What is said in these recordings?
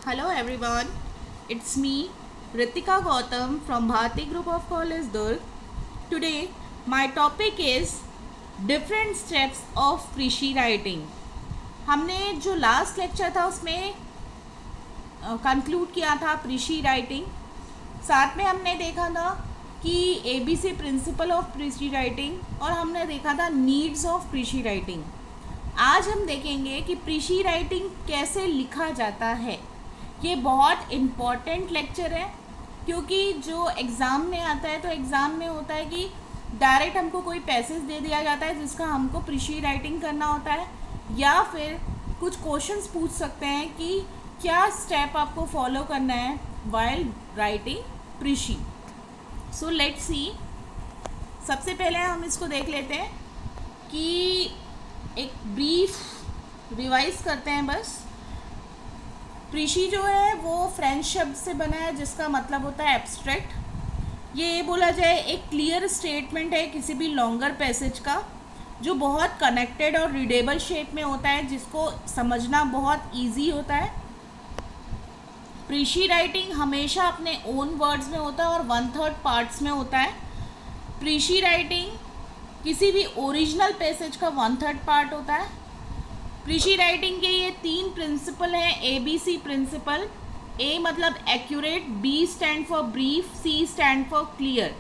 Hello everyone, it's me Ritika Gautam from Bharati Group of College Durg. Today my topic is different steps of Preshi writing. हमने जो last lecture था उसमें conclude किया था प्रीशी writing. साथ में हमने देखा था कि ABC प्रिंसिपल ऑफ प्रीशी राइटिंग और हमने देखा था नीड्स ऑफ प्रीशी राइटिंग. आज हम देखेंगे कि प्रीशी राइटिंग कैसे लिखा जाता है. ये बहुत इम्पॉर्टेंट लेक्चर है क्योंकि जो एग्ज़ाम में आता है तो एग्ज़ाम में होता है कि डायरेक्ट हमको कोई पैसेज दे दिया जाता है जिसका हमको प्रीशी राइटिंग करना होता है, या फिर कुछ क्वेश्चंस पूछ सकते हैं कि क्या स्टेप आपको फॉलो करना है वाइल राइटिंग प्रीशी. So let's see. सबसे पहले हम इसको देख लेते हैं कि एक ब्रीफ रिवाइज करते हैं बस. प्रीशी जो है वो फ्रेंच शब्द से बना है जिसका मतलब होता है एब्स्ट्रैक्ट. ये बोला जाए एक क्लियर स्टेटमेंट है किसी भी लॉन्गर पैसेज का जो बहुत कनेक्टेड और रीडेबल शेप में होता है, जिसको समझना बहुत इजी होता है. प्रीशी राइटिंग हमेशा अपने ओन वर्ड्स में होता है और 1/3 पार्ट्स में होता है. प्रीशी राइटिंग किसी भी ओरिजिनल पैसेज का 1/3 पार्ट होता है. प्रीशी राइटिंग के ये 3 प्रिंसिपल हैं. ABC principle. A मतलब accurate, B stand for brief, C stand for clear.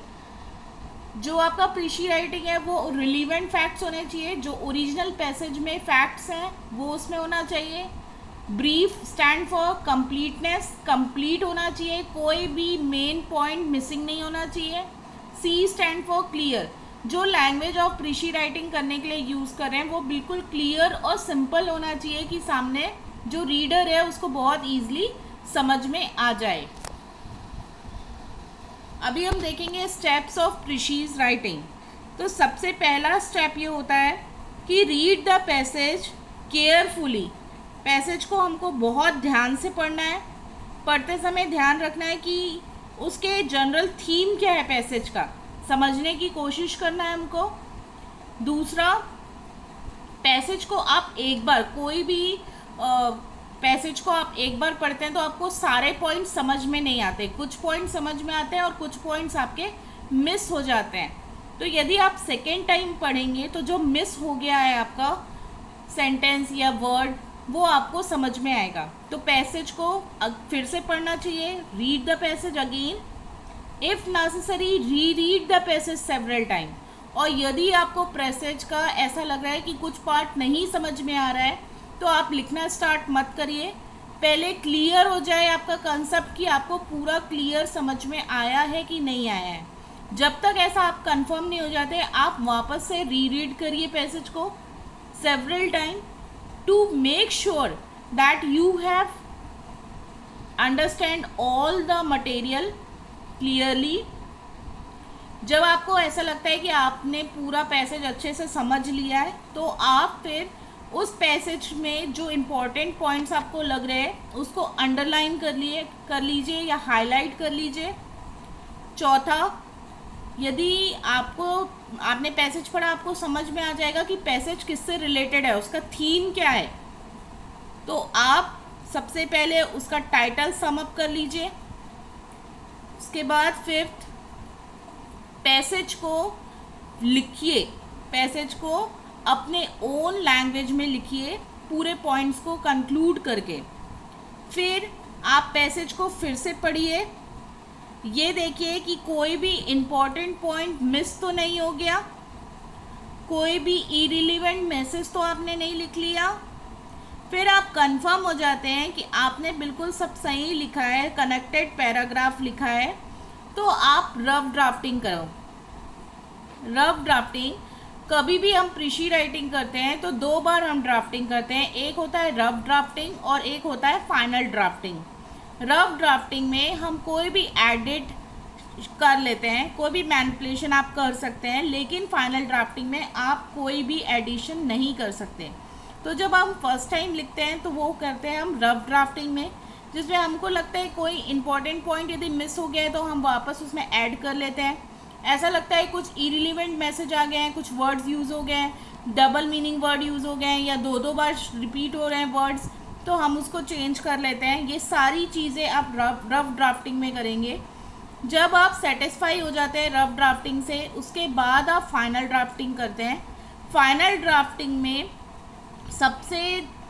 जो आपका प्रीशी राइटिंग है वो रिलीवेंट फैक्ट्स होने चाहिए. जो ओरिजिनल पैसेज में फैक्ट्स हैं वो उसमें होना चाहिए. Brief stand for completeness, complete होना चाहिए, कोई भी मेन पॉइंट मिसिंग नहीं होना चाहिए. C stand for clear. जो लैंग्वेज ऑफ प्रीशी राइटिंग करने के लिए यूज़ कर रहे हैं वो बिल्कुल क्लियर और सिंपल होना चाहिए कि सामने जो रीडर है उसको बहुत ईजिली समझ में आ जाए. अभी हम देखेंगे स्टेप्स ऑफ प्रीशीज राइटिंग. तो सबसे पहला स्टेप ये होता है कि read the passage carefully. Passage को हमको बहुत ध्यान से पढ़ना है. पढ़ते समय ध्यान रखना है कि उसके जनरल थीम क्या है पैसेज का, समझने की कोशिश करना है हमको. दूसरा, पैसेज को आप एक बार कोई भी पैसेज को आप एक बार पढ़ते हैं तो आपको सारे पॉइंट्स समझ में नहीं आते. कुछ पॉइंट्स समझ में आते हैं और कुछ पॉइंट्स आपके मिस हो जाते हैं. तो यदि आप सेकेंड टाइम पढ़ेंगे तो जो मिस हो गया है आपका सेंटेंस या वर्ड वो आपको समझ में आएगा. तो पैसेज को फिर से पढ़ना चाहिए. Read the passage again. If necessary read the passage several time. और यदि आपको पैसेज का ऐसा लग रहा है कि कुछ पार्ट नहीं समझ में आ रहा है तो आप लिखना स्टार्ट मत करिए. पहले क्लियर हो जाए आपका कंसेप्ट कि आपको पूरा क्लियर समझ में आया है कि नहीं आया है. जब तक ऐसा आप कंफर्म नहीं हो जाते आप वापस से रीड करिए पैसेज को several time to make sure that you have understand all the material clearly. जब आपको ऐसा लगता है कि आपने पूरा पैसेज अच्छे से समझ लिया है तो आप फिर उस पैसेज में जो इम्पोर्टेंट पॉइंट्स आपको लग रहे हैं उसको अंडरलाइन कर लीजिए या हाईलाइट कर लीजिए. चौथा, यदि आपने पैसेज पढ़ा आपको समझ में आ जाएगा कि पैसेज किससे रिलेटेड है, उसका थीम क्या है, तो आप सबसे पहले उसका टाइटल सम अप कर लीजिए. उसके बाद फिफ्थ, पैसेज को लिखिए. पैसेज को अपने ओन लैंग्वेज में लिखिए पूरे पॉइंट्स को कंक्लूड करके. फिर आप पैसेज को फिर से पढ़िए. ये देखिए कि कोई भी इम्पॉर्टेंट पॉइंट मिस तो नहीं हो गया, कोई भी इरिलीवेंट मैसेज तो आपने नहीं लिख लिया. फिर आप कंफर्म हो जाते हैं कि आपने बिल्कुल सब सही लिखा है, कनेक्टेड पैराग्राफ लिखा है, तो आप रफ ड्राफ्टिंग करो. रफ ड्राफ्टिंग कभी भी हम प्रीशी राइटिंग करते हैं तो 2 बार हम ड्राफ्टिंग करते हैं. एक होता है रफ ड्राफ्टिंग और एक होता है फाइनल ड्राफ्टिंग. रफ ड्राफ्टिंग में हम कोई भी एडिट कर लेते हैं, कोई भी मैनिपुलेशन आप कर सकते हैं, लेकिन फाइनल ड्राफ्टिंग में आप कोई भी एडिशन नहीं कर सकते. तो जब हम फर्स्ट टाइम लिखते हैं तो वो करते हैं हम रफ ड्राफ्टिंग में, जिसमें हमको लगता है कोई इंपॉर्टेंट पॉइंट यदि मिस हो गया है तो हम वापस उसमें ऐड कर लेते हैं. ऐसा लगता है कुछ इरिलीवेंट मैसेज आ गए हैं, कुछ वर्ड्स यूज़ हो गए हैं, डबल मीनिंग वर्ड यूज़ हो गए हैं या 2 बार रिपीट हो रहे हैं वर्ड्स, तो हम उसको चेंज कर लेते हैं। ये सारी चीज़ें आप रफ ड्राफ्टिंग में करेंगे। जब आप सेटिस्फाई हो जाते हैं रफ ड्राफ्टिंग से, उसके बाद आप फाइनल ड्राफ्टिंग करते हैं। फाइनल ड्राफ्टिंग में सबसे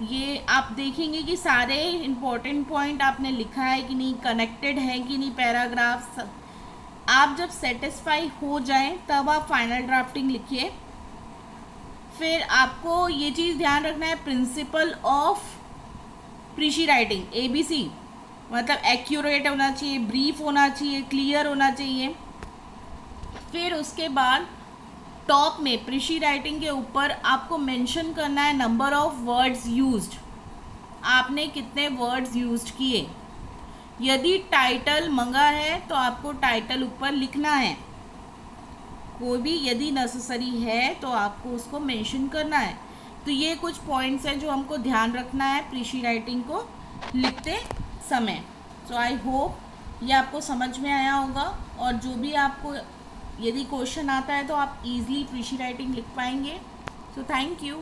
ये आप देखेंगे कि सारे इम्पोर्टेंट पॉइंट आपने लिखा है कि नहीं, कनेक्टेड है कि नहीं पैराग्राफ। आप जब सेटिस्फाई हो जाएं तब आप फाइनल ड्राफ्टिंग लिखिए। फिर आपको ये चीज़ ध्यान रखना है, प्रिंसिपल ऑफ प्रीशी राइटिंग, ABC, मतलब एक्यूरेट होना चाहिए, ब्रीफ होना चाहिए, क्लियर होना चाहिए। फिर उसके बाद टॉप में प्रीशी राइटिंग के ऊपर आपको मेंशन करना है नंबर ऑफ वर्ड्स यूज्ड, आपने कितने वर्ड्स यूज्ड किए। यदि टाइटल मंगा है तो आपको टाइटल ऊपर लिखना है, कोई भी यदि नेसेसरी है तो आपको उसको मेंशन करना है। तो ये कुछ पॉइंट्स हैं जो हमको ध्यान रखना है प्रीशी राइटिंग को लिखते समय। सो आई होप ये आपको समझ में आया होगा, और जो भी आपको यदि क्वेश्चन आता है तो आप इजीली प्रीशी राइटिंग लिख पाएंगे। So thank you.